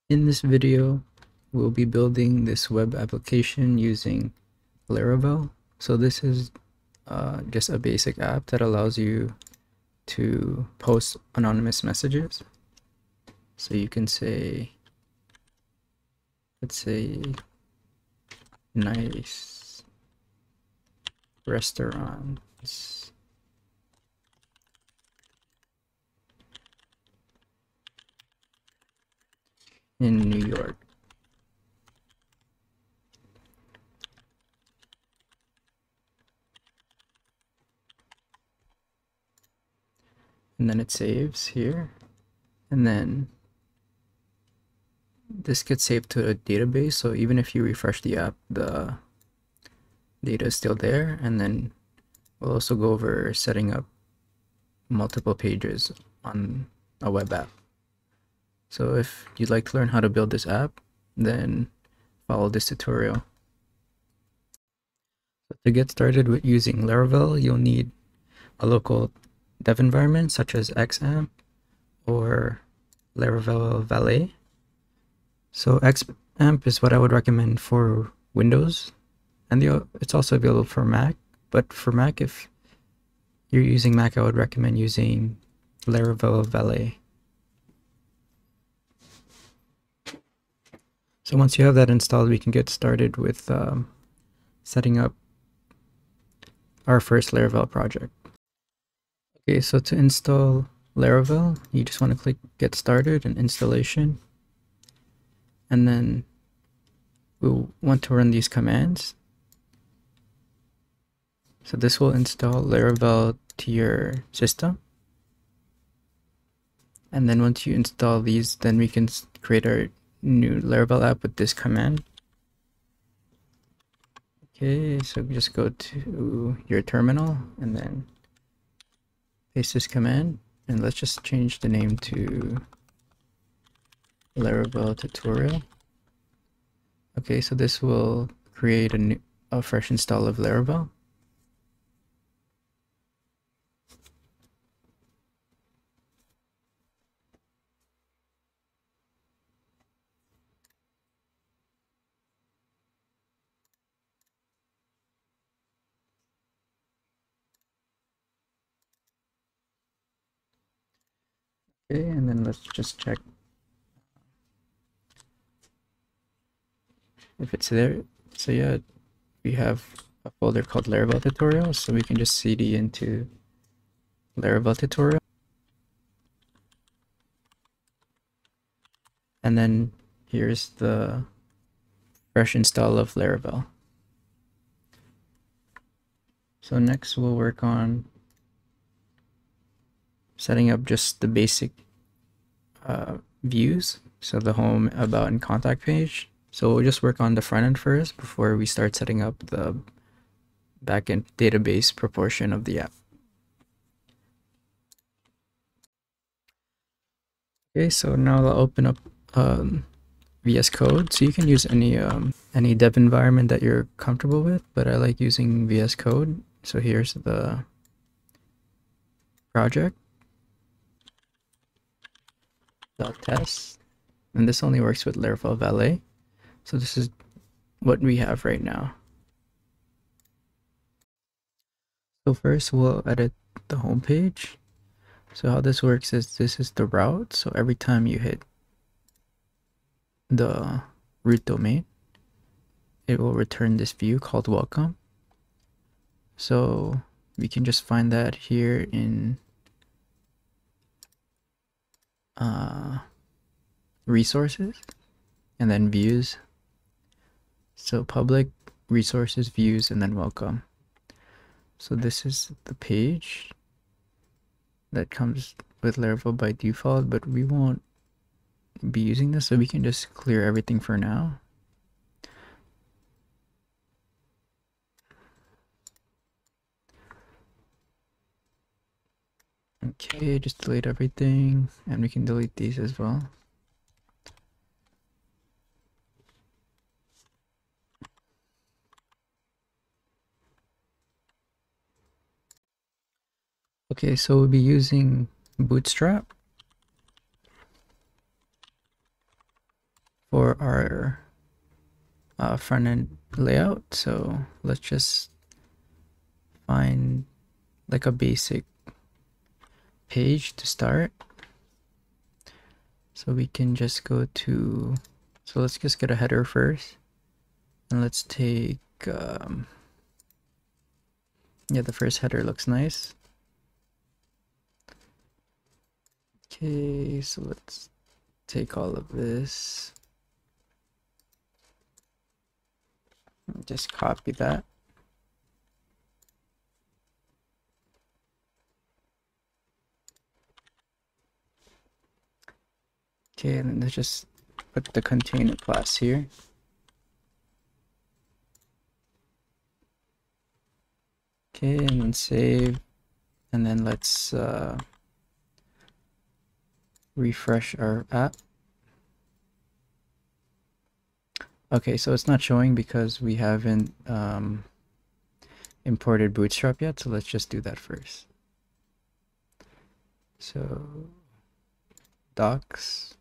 In this video, we'll be building this web application using Laravel. So this is just a basic app that allows you to post anonymous messages. So you can say, let's say, nice restaurants in New York. And then it saves here. And then this gets saved to a database. So even if you refresh the app, the data is still there. And then we'll also go over setting up multiple pages on a web app. So if you'd like to learn how to build this app, then follow this tutorial. So to get started with using Laravel, you'll need a local dev environment such as XAMPP or Laravel Valet. So XAMPP is what I would recommend for Windows, and it's also available for Mac. But for Mac, if you're using Mac, I would recommend using Laravel Valet. So once you have that installed, we can get started with setting up our first Laravel project. Okay, so to install Laravel, you just want to click Get Started and Installation. And then we'll want to run these commands. So this will install Laravel to your system. And then once you install these, then we can create our new Laravel app with this command. Okay, so just go to your terminal and then paste this command, and let's just change the name to Laravel tutorial. Okay, so this will create a fresh install of Laravel. Okay, and then let's just check if it's there. So yeah, we have a folder called Laravel tutorial, so we can just cd into Laravel tutorial. And then here's the fresh install of Laravel. So next we'll work on setting up just the basic views. So the home, about, and contact page. So we'll just work on the front end first before we start setting up the backend database proportion of the app. Okay, so now I'll open up VS Code. So you can use any dev environment that you're comfortable with, but I like using VS Code. So here's the project .test, and this only works with Laravel Valet. So this is what we have right now. So first we'll edit the home page. So how this works is this is the route. So every time you hit the root domain, it will return this view called welcome. So we can just find that here in resources and then views. So public, resources, views, and then welcome. So this is the page that comes with Laravel by default, but we won't be using this, so we can just clear everything for now. Okay, just delete everything, and we can delete these as well. Okay, so we'll be using Bootstrap. for our front end layout. So let's just find like a basic page to start. So we can just go to, so let's just get a header first, and let's take yeah, the first header looks nice. Okay, so let's take all of this, just copy that. Okay, and then let's just put the container class here. Okay, and then save, and then let's refresh our app. Okay, so it's not showing because we haven't imported Bootstrap yet, so let's just do that first. So docs,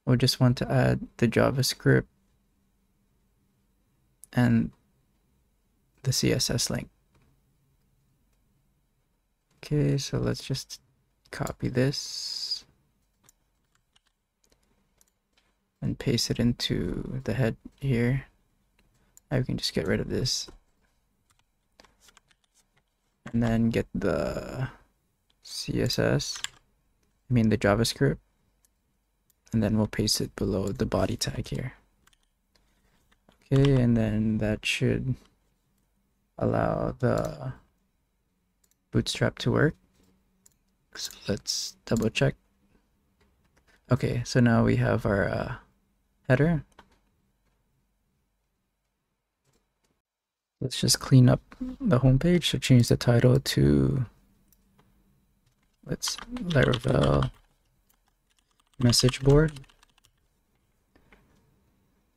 we just want to add the JavaScript and the CSS link. Okay, so let's just copy this and paste it into the head here. Now we can just get rid of this and then get the CSS, I mean the JavaScript, and then we'll paste it below the body tag here. Okay, and then that should allow the Bootstrap to work. So let's double check. Okay, so now we have our header. Let's just clean up the homepage. So change the title to, let's Laravel message board.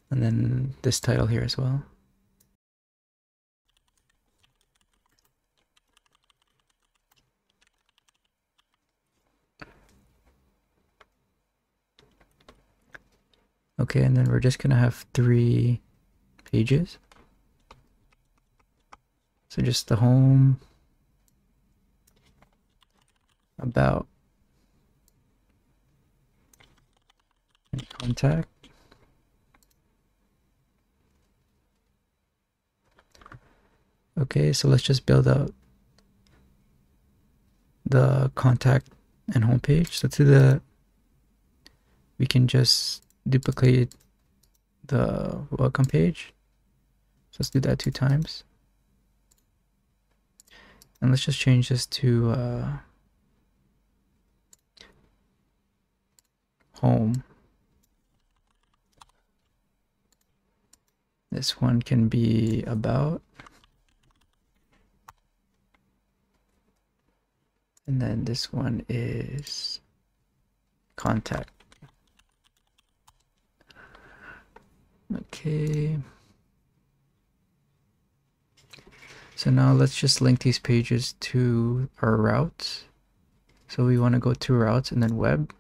And then this title here as well. Okay, and then we're just gonna have 3 pages. So just the home, about, and contact. Okay, so let's just build out the contact and homepage. So to the, we can just duplicate the welcome page. So let's do that 2 times. And let's just change this to home. This one can be about. And then this one is contact. Okay. So now let's just link these pages to our routes. So we want to go to routes and then web.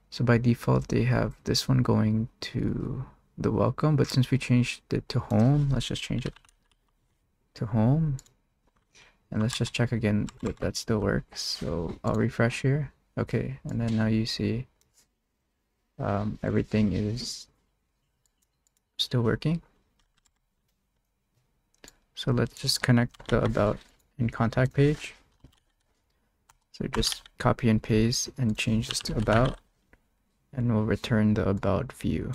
So by default, they have this one going to the welcome, but since we changed it to home, let's just change it to home. And let's just check again that that still works. So I'll refresh here. Okay, and then now you see everything is still working. So let's just connect the about and contact page. So just copy and paste and change this to about, and we'll return the about view.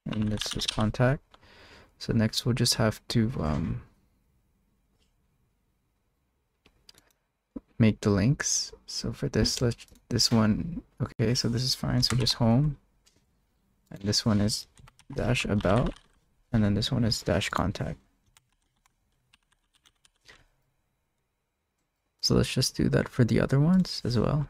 And this is contact. So next we'll just have to make the links. So for this, this one, okay, so this is fine. So just home, and this one is dash about, and then this one is dash contact. So let's just do that for the other ones as well.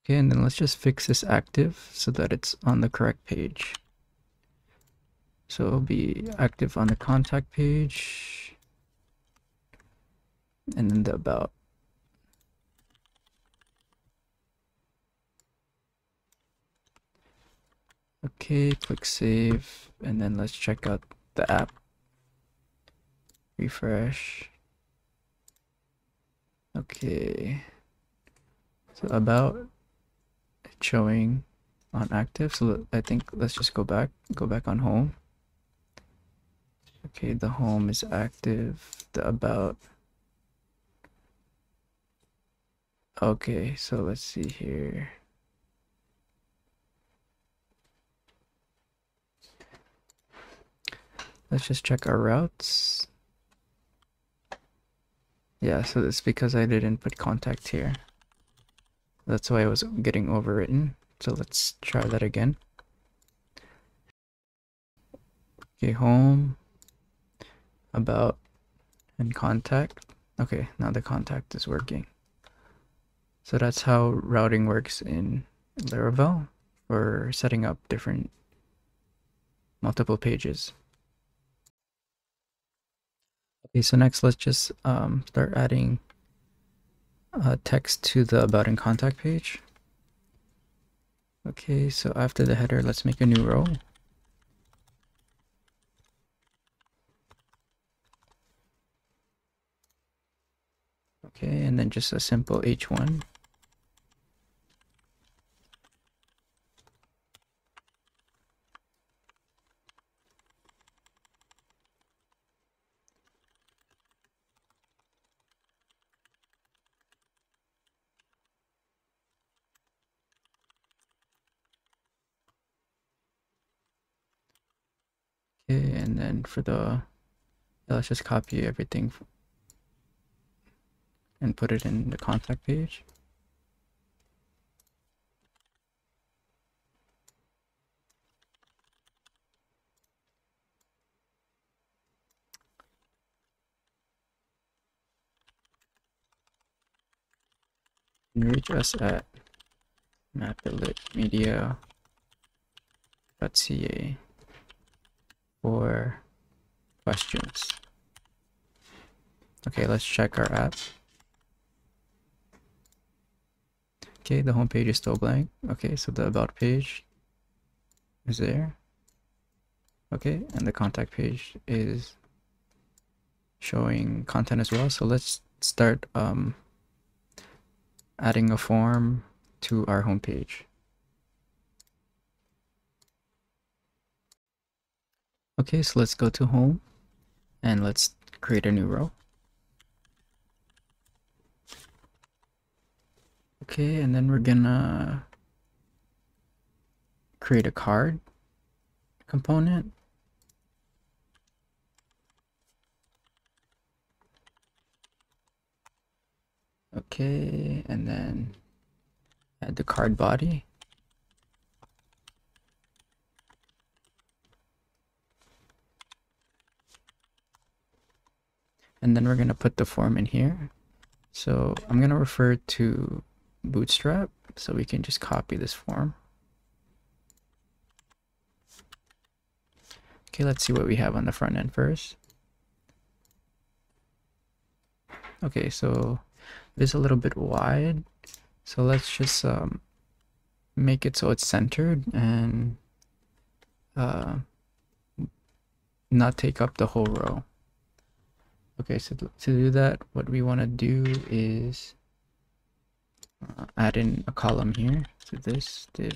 Okay, and then let's just fix this active so that it's on the correct page. So it'll be active on the contact page, and then the about. Okay, click save, and then let's check out the app. Refresh. Okay, so about showing on active. So I think let's just go back on home. Okay, the home is active, the about. Okay, so let's see here. Let's just check our routes. Yeah, so it's because I didn't put contact here. That's why it was getting overwritten. So let's try that again. Okay, home, about, and contact. Okay, now the contact is working. So that's how routing works in Laravel for setting up different multiple pages. Okay, so next let's just start adding text to the about and contact page. Okay, so after the header, let's make a new row. Okay, and then just a simple h1. Okay, and then for the, let's just copy everything and put it in the contact page. And reach us at mapilitmedia.ca for questions. Okay, let's check our app. Okay, the home page is still blank. Okay, so the about page is there. Okay, and the contact page is showing content as well. So let's start adding a form to our home page. Okay, so let's go to home and let's create a new row. Okay, and then we're gonna create a card component. Okay, and then add the card body. And then we're gonna put the form in here. So I'm gonna refer to Bootstrap so we can just copy this form. Okay, let's see what we have on the front end first. Okay, so it is a little bit wide. So let's just make it so it's centered and not take up the whole row. Okay, so to do that, what we want to do is add in a column here. So this div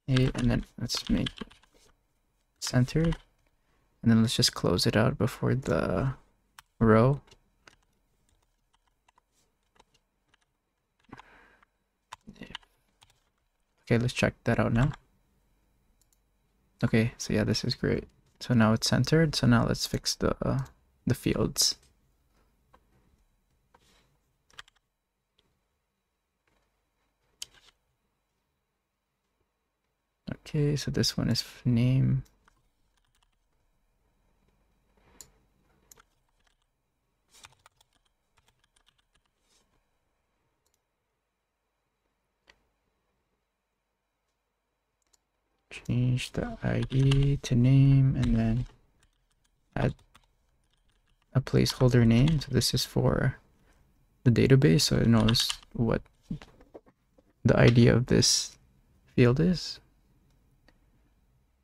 a, and then let's make it centered, and then let's just close it out before the row. Okay, let's check that out now. Okay, so yeah, this is great. So now it's centered. So now let's fix the fields. Okay, so this one is name. change the ID to name and then add a placeholder name. So this is for the database, so it knows what the ID of this field is.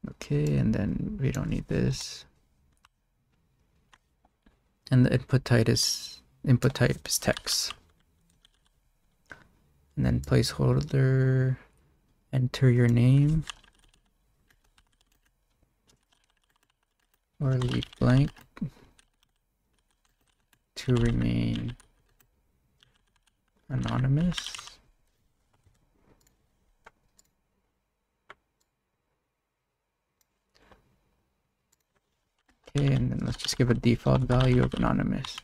Okay, and then we don't need this. And the input type is text. And then placeholder, enter your name or leave blank to remain anonymous. Okay, and then let's just give a default value of anonymous.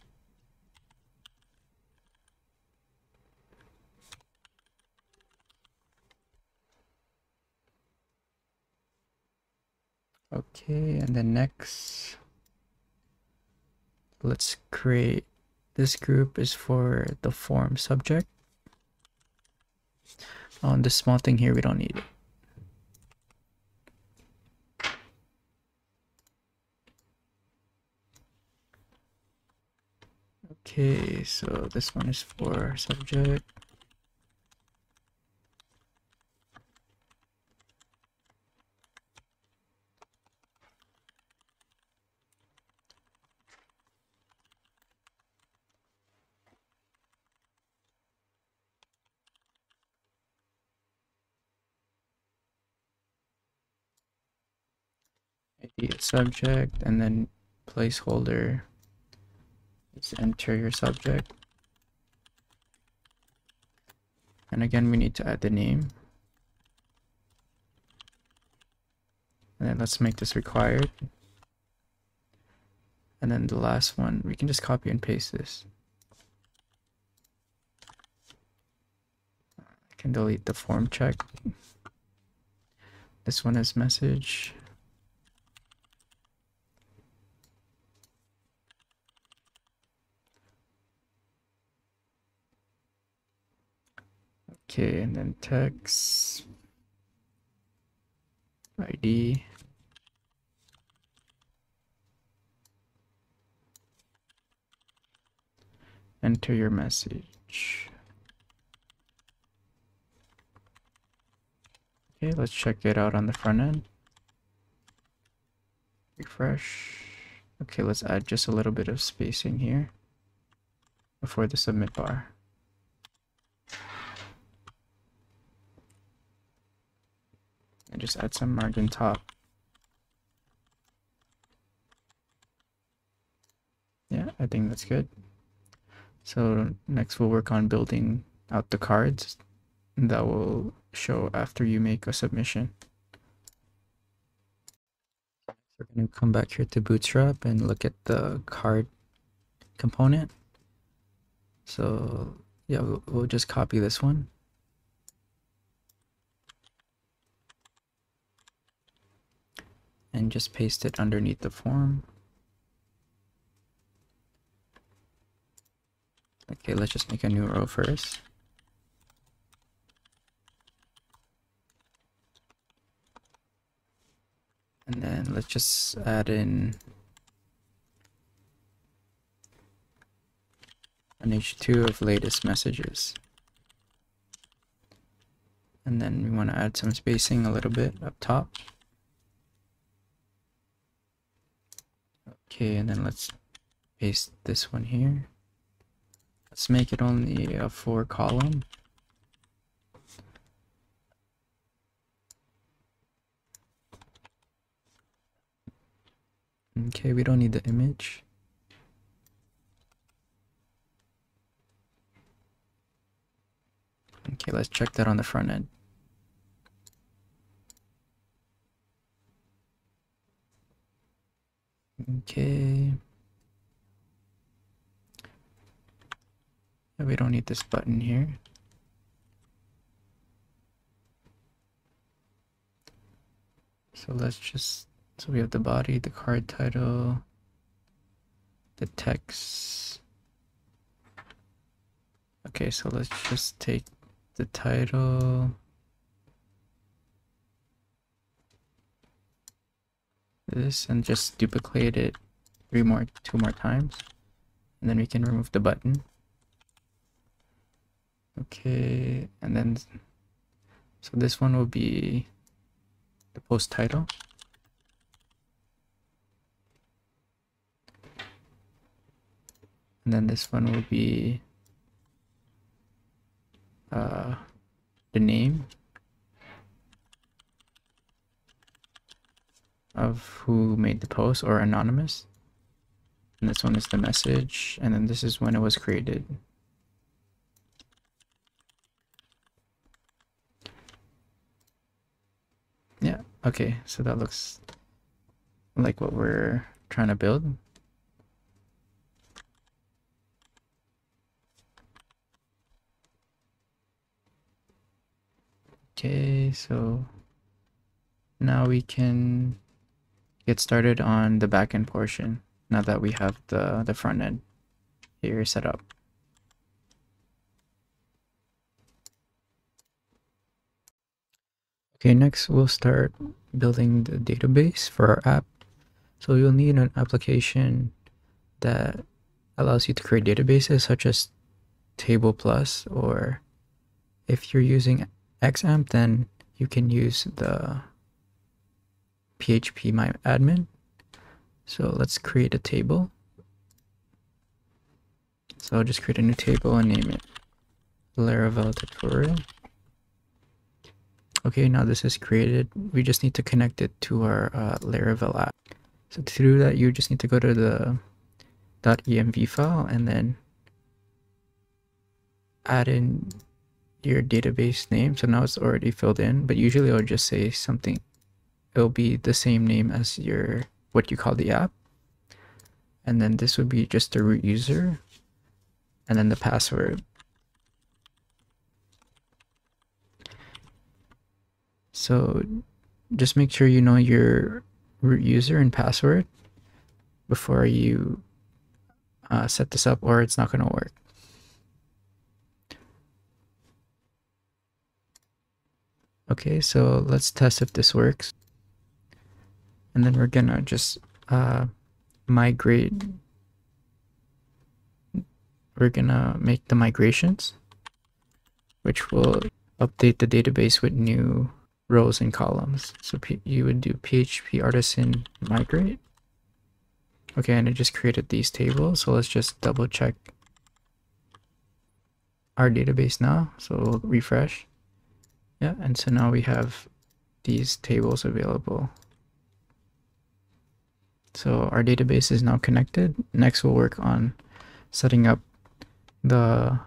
Okay, and then next, let's create, this group is for the form subject. On this small thing here, we don't need it. Okay, so this one is for subject. ID is subject, and then placeholder is enter your subject. And again, we need to add the name. And then let's make this required. And then the last one, we can just copy and paste this. I can delete the form check. This one is message. Okay, and then text, ID, enter your message. Okay, let's check it out on the front end. Refresh. Okay, let's add just a little bit of spacing here before the submit bar. And just add some margin top. Yeah, I think that's good. So next we'll work on building out the cards that will show after you make a submission. We're going to come back here to Bootstrap and look at the card component. So yeah, we'll just copy this one. And just paste it underneath the form. Okay, let's just make a new row first. And then let's just add in an H2 of latest messages. And then we want to add some spacing a little bit up top. Okay, and then let's paste this one here. Let's make it only a 4 column. Okay, we don't need the image. Okay, let's check that on the front end. Okay. We don't need this button here. So let's just, so we have the body, the card title, the text. Okay, so let's just take the title. this and just duplicate it two more times, and then we can remove the button. Okay, and then so this one will be the post title. And then this one will be the name of who made the post, or anonymous. And this one is the message, and then this is when it was created. Yeah, okay, so that looks like what we're trying to build. Okay, so now we can get started on the backend portion now that we have the front end here set up. Okay, next we'll start building the database for our app. So you'll need an application that allows you to create databases such as Table Plus, or if you're using XAMPP, then you can use the PHP My Admin. So let's create a table. So I'll just create a new table and name it Laravel tutorial. Okay, now this is created. We just need to connect it to our Laravel app. So to do that, you just need to go to the .env file and then add in your database name. So now it's already filled in, but usually I'll just say something. It'll be the same name as your what you call the app. And then this would be just the root user and then the password. So just make sure you know your root user and password before you set this up, or it's not going to work. Okay, so let's test if this works. And then we're gonna just migrate. We're gonna make the migrations, which will update the database with new rows and columns. So you would do PHP artisan migrate. Okay, and it just created these tables. So let's just double check our database now. So we'll refresh. Yeah, and so now we have these tables available. So our database is now connected. Next, we'll work on setting up the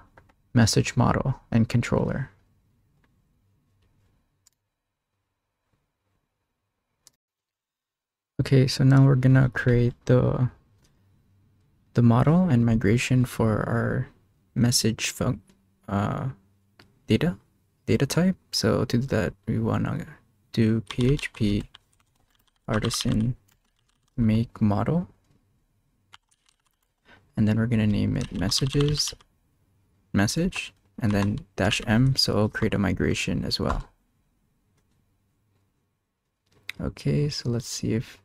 message model and controller. Okay, so now we're gonna create the model and migration for our message data type. So to do that, we wanna do PHP artisan make model, and then we're gonna name it message, and then -m, so it'll create a migration as well. Okay, so let's see if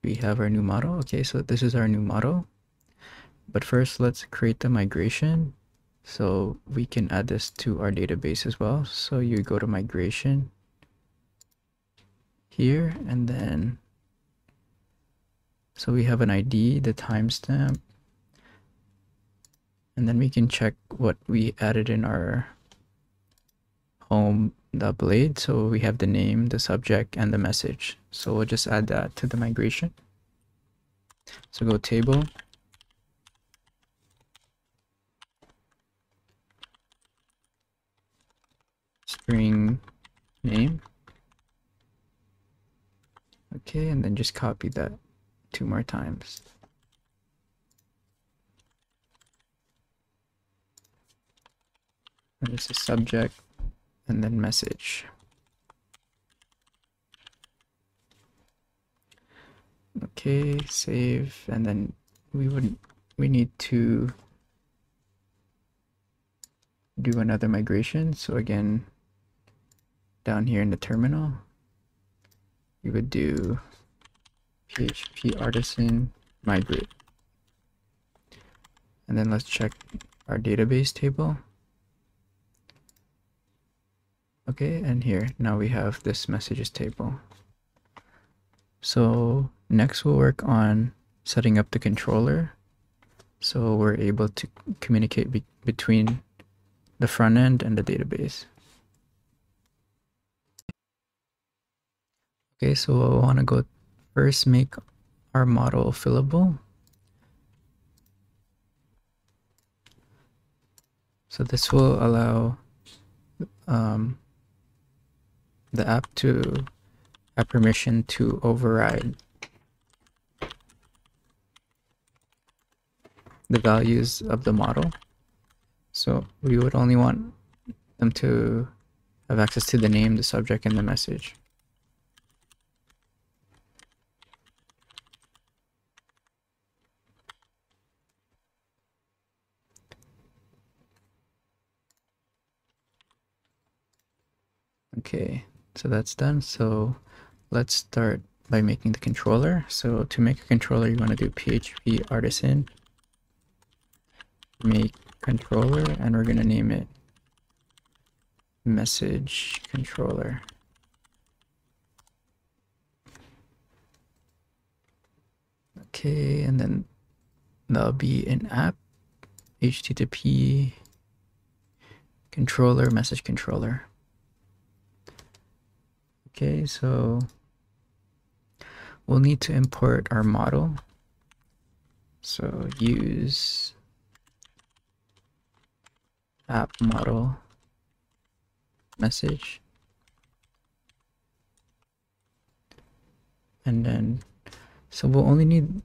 we have our new model. Okay, so this is our new model, but first let's create the migration so we can add this to our database as well. So you go to migration here, and then so we have an ID, the timestamp, and then we can check what we added in our home blade. So we have the name, the subject, and the message. So we'll just add that to the migration. So go table, string name. Okay, and then just copy that 2 more times. And this is subject, and then message. Okay, save, and then we need to do another migration. So again, down here in the terminal, you would do PHP artisan migrate. And then let's check our database table. Okay, and here, now we have this messages table. So next we'll work on setting up the controller. So we're able to communicate between the front end and the database. Okay, so I want to go first make our model fillable. So this will allow the app to have permission to override the values of the model. So we would only want them to have access to the name, the subject, and the message. Okay, so that's done. So let's start by making the controller. So to make a controller, you want to do PHP artisan make controller, and we're going to name it message controller. Okay, and then that'll be an app HTTP controller message controller. Okay, so we'll need to import our model. So use app model message, and then so we'll only need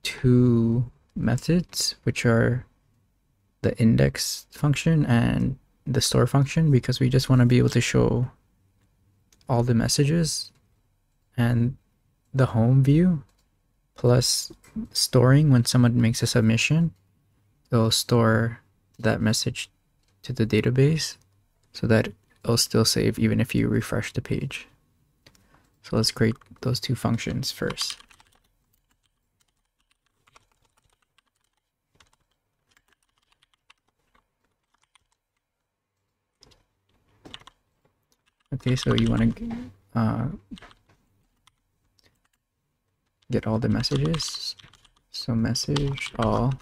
two methods, which are the index function and the store function, because we just want to be able to show all the messages, and the home view plus storing when someone makes a submission, it'll store that message to the database so that it'll still save even if you refresh the page. So let's create those two functions first. Okay, so you want to get all the messages. So message all,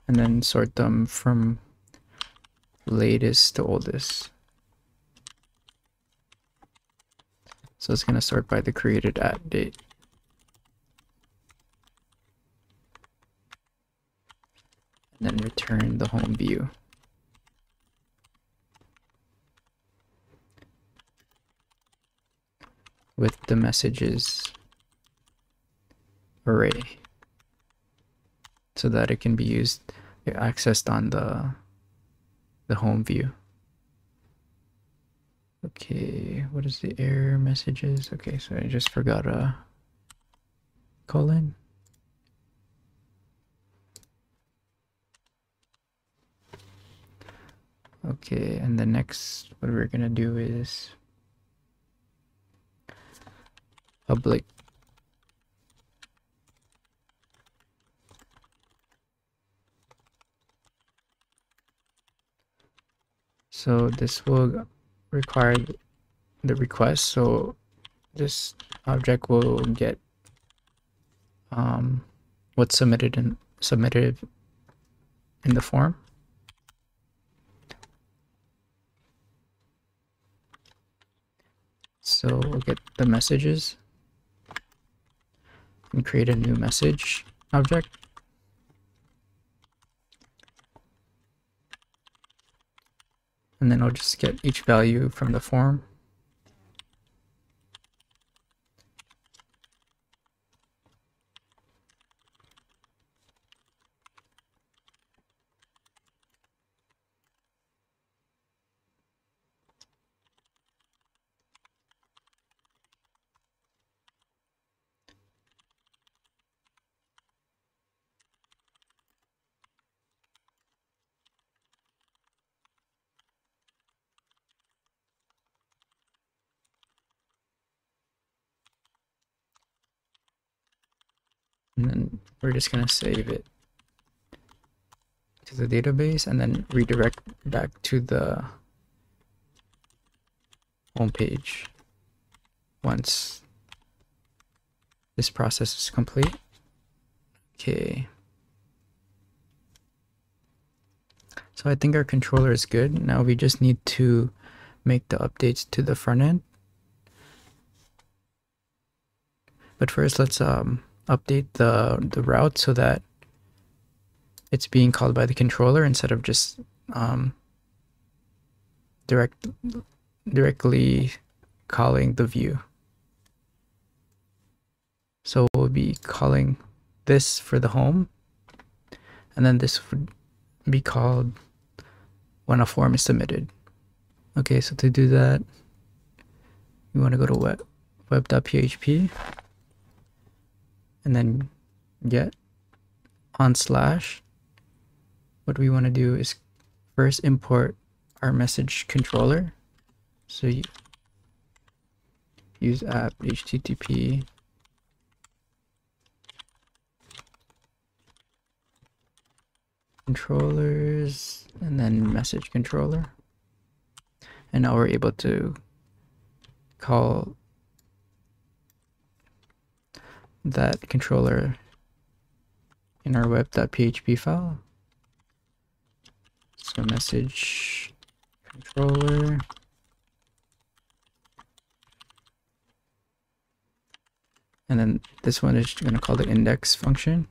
and then sort them from latest to oldest. So it's going to sort by the created at date. And then return the home view. With the messages array, so that it can be used, accessed on the home view. Okay, what is the error messages? Okay, so I just forgot a colon. Okay, and the next, what we're gonna do is public so this will require the request, so this object will get what's submitted in the form. So we'll get the messages and create a new message object. And then I'll just get each value from the form. And then we're just going to save it to the database and then redirect back to the home page once this process is complete. Okay. So I think our controller is good. Now we just need to make the updates to the front end. But first let's update the route so that it's being called by the controller instead of just directly calling the view. So we'll be calling this for the home, and then this would be called when a form is submitted. Okay, so to do that, you want to go to web.php and then get on slash. What we want to do is first import our message controller. So you use app http controllers and then message controller. And now we're able to call that controller in our web.php file. So message controller, and then this one is going to call the index function.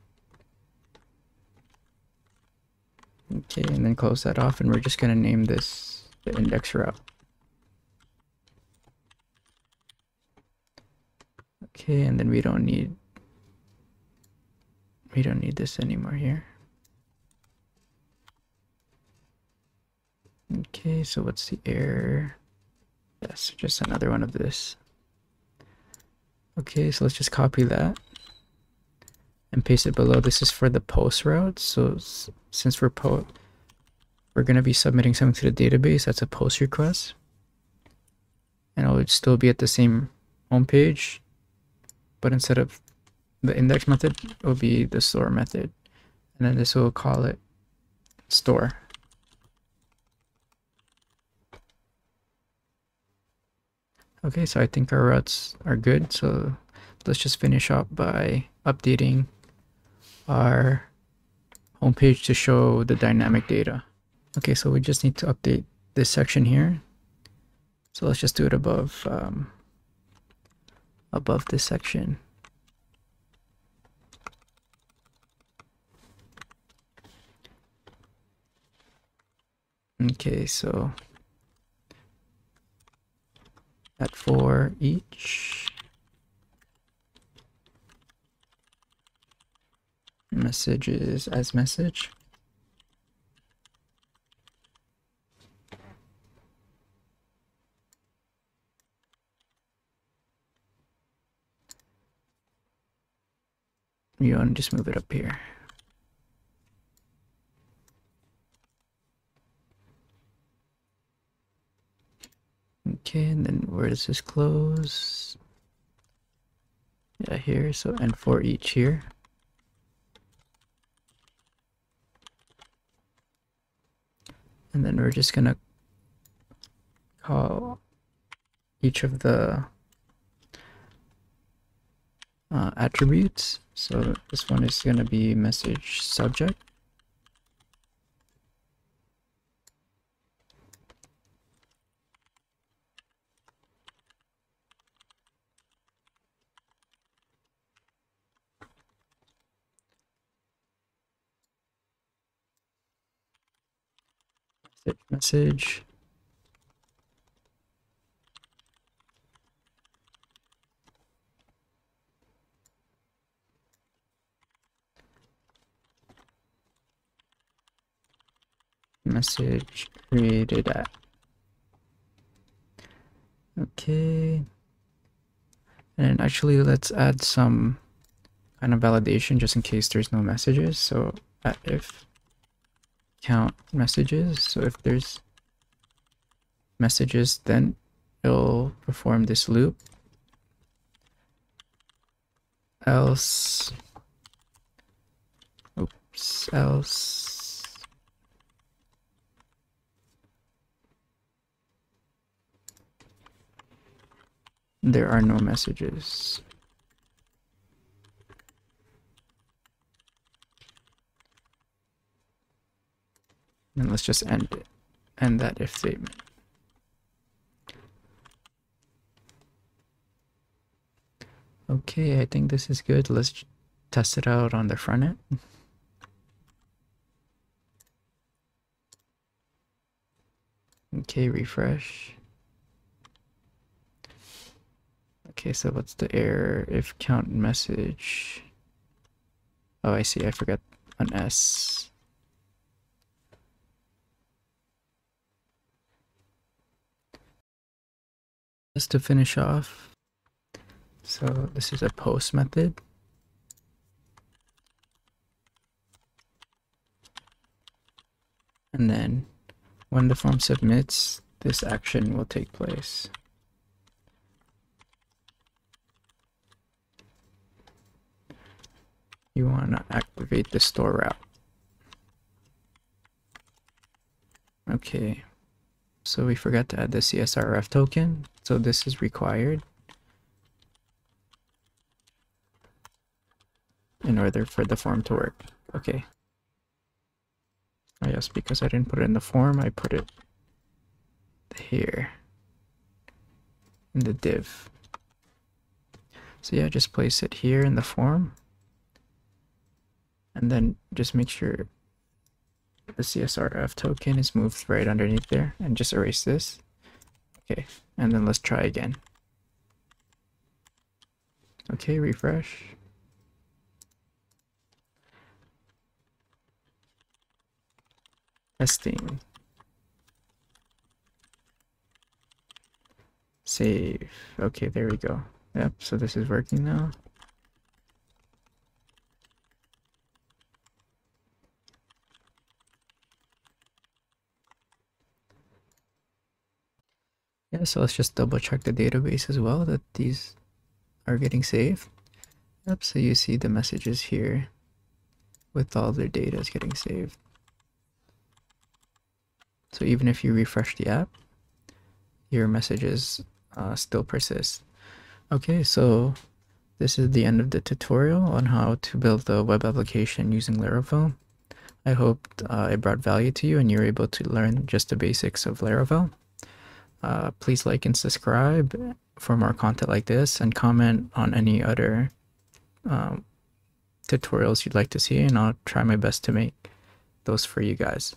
Okay, and then close that off, and we're just going to name this the index route. Okay, and then we don't need this anymore here. Okay, so what's the error? Yes, just another one of this. Okay, so let's just copy that and paste it below. This is for the post route. So since we're going to be submitting something to the database, that's a post request. And it would still be at the same home page, but instead of the index method, it will be the store method. And then this will call it store. Okay, so I think our routes are good. So let's just finish up by updating our homepage to show the dynamic data. Okay, so we just need to update this section here. So let's just do it above this section. Okay, so at for each messages as message. You want to just move it up here. Okay, and then where does this close? Yeah, here. So and for each here. And then we're just gonna call each of the attributes. So this one is gonna be message subject. Message. Message created at. Okay. And actually let's add some kind of validation just in case there's no messages. So at if count messages, so if there's messages, then it'll perform this loop. Else else. There are no messages. And let's just end that if statement. Okay, I think this is good. Let's test it out on the front end. Okay, refresh. Okay, so what's the error? If count message. Oh, I see. I forgot an S. Just to finish off. So this is a post method. And then when the form submits, this action will take place. You want to activate the store route. Okay, so we forgot to add the CSRF token, so this is required in order for the form to work. Okay. Oh yes, because I didn't put it in the form, I put it here in the div. So yeah, just place it here in the form, and then just make sure the CSRF token is moved right underneath there, and just erase this. Okay, and then let's try again. Okay, refresh. Testing. Save. Okay, there we go. Yep, so this is working now. Yeah, so let's just double check the database as well that these are getting saved. Yep, so you see the messages here with all their data is getting saved. So even if you refresh the app, your messages still persist. Okay, so this is the end of the tutorial on how to build a web application using Laravel. I hope it brought value to you and you're able to learn just the basics of Laravel. Please like and subscribe for more content like this, and comment on any other tutorials you'd like to see, and I'll try my best to make those for you guys.